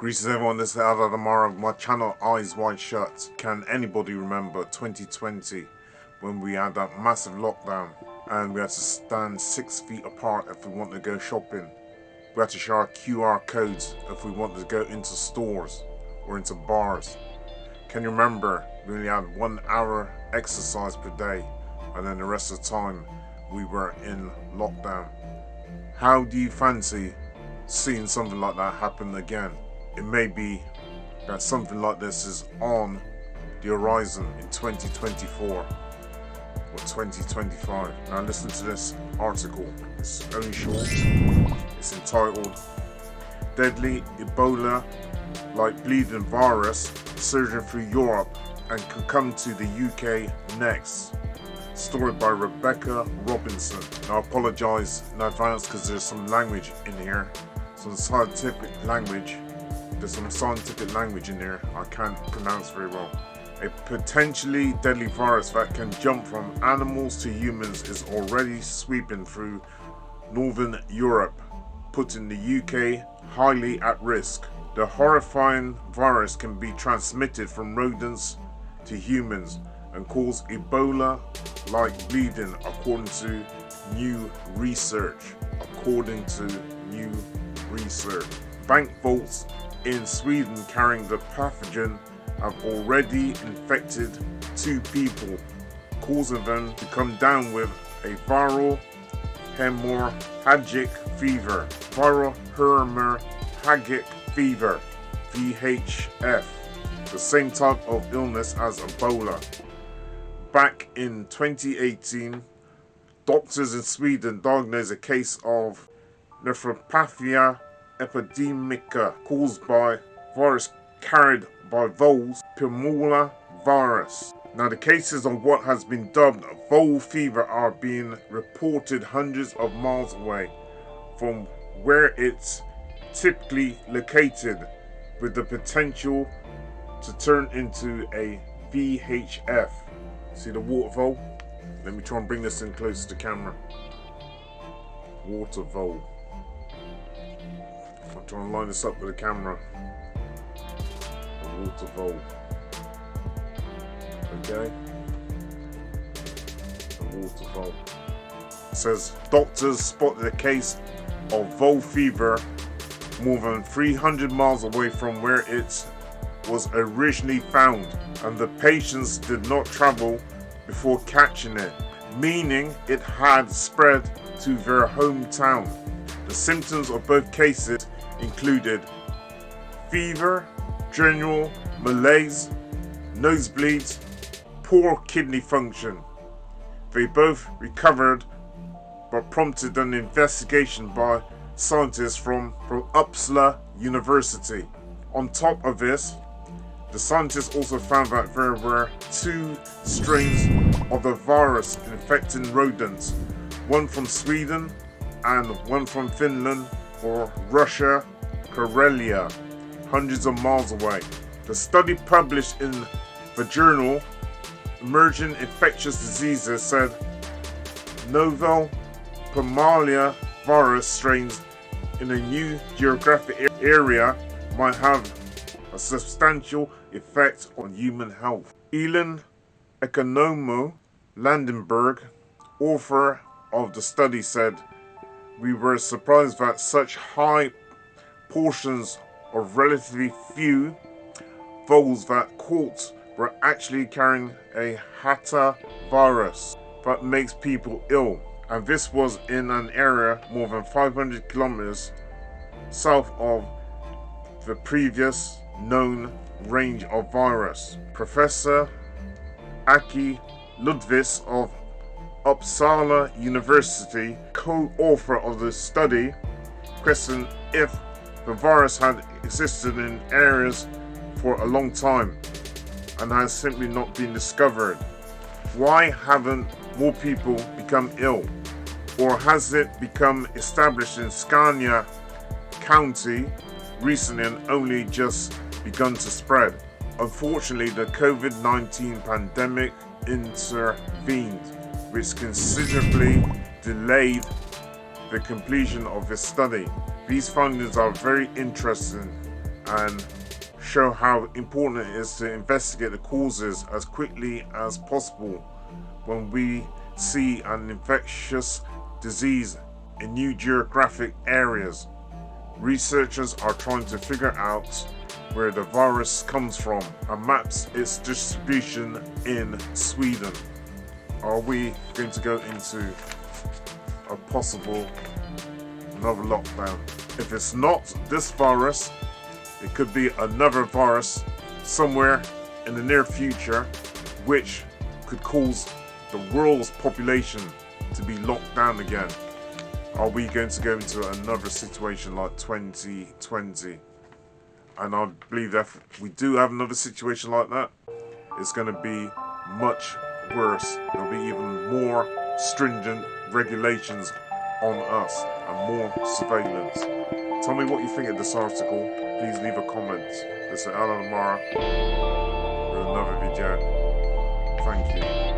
Greetings everyone, this is Amara-Channel, eyes wide shut. Can anybody remember 2020 when we had that massive lockdown and we had to stand 6 feet apart if we wanted to go shopping? We had to show our QR codes if we wanted to go into stores or into bars. Can you remember we only had 1 hour exercise per day and then the rest of the time we were in lockdown? How do you fancy seeing something like that happen again? It may be that something like this is on the horizon in 2024 or 2025. Now listen to this article. It's only short. It's entitled "Deadly Ebola-like bleeding virus surging through Europe and could come to the UK next." Story by Rebecca Robinson. Now I apologise in advance because there's some language in here, some scientific language. There's some scientific language in there I can't pronounce very well. A potentially deadly virus that can jump from animals to humans is already sweeping through Northern Europe, putting the UK highly at risk. The horrifying virus can be transmitted from rodents to humans and cause Ebola-like bleeding according to new research. Bank vaults in Sweden carrying the pathogen have already infected 2 people, causing them to come down with a viral hemorrhagic fever. VHF, the same type of illness as Ebola. Back in 2018, doctors in Sweden diagnosed a case of nephropathia epidemica caused by virus carried by voles, Ebola virus. Now the cases of what has been dubbed vole fever are being reported hundreds of miles away from where it's typically located, with the potential to turn into a VHF. See the water vole? Let me try and bring this in close to camera. Water vole. I'm trying to line this up with the camera. The water vole. Okay. The water vole. It says doctors spotted a case of vole fever more than 300 miles away from where it was originally found, and the patients did not travel before catching it, meaning it had spread to their hometown. The symptoms of both cases included fever, general malaise, nosebleeds, poor kidney function. They both recovered but prompted an investigation by scientists from Uppsala University. On top of this, the scientists also found that there were 2 strains of the virus infecting rodents, one from Sweden and one from Finland or Russia, Karelia, hundreds of miles away. The study published in the journal Emerging Infectious Diseases said novel Pneumonia virus strains in a new geographic area might have a substantial effect on human health. Elin Economo Landenberg, author of the study, said, "We were surprised that such high portions of relatively few voles that caught were actually carrying a Hata virus that makes people ill, and this was in an area more than 500 kilometers south of the previous known range of virus." Professor Aki Ludvis of Uppsala University, co-author of the study, questioned if the virus had existed in areas for a long time and has simply not been discovered. Why haven't more people become ill? Or has it become established in Scania County recently and only just begun to spread? Unfortunately, the COVID-19 pandemic intervened, which considerably delayed the completion of this study. These findings are very interesting and show how important it is to investigate the causes as quickly as possible when we see an infectious disease in new geographic areas. Researchers are trying to figure out where the virus comes from and maps its distribution in Sweden. Are we going to go into a possible another lockdown? If it's not this virus, it could be another virus somewhere in the near future which could cause the world's population to be locked down again. Are we going to go into another situation like 2020? And I believe that if we do have another situation like that, it's going to be much worse. There'll be even more stringent regulations on us and more surveillance. Tell me what you think of this article. Please leave a comment. This is Alan Amara with another video. Thank you.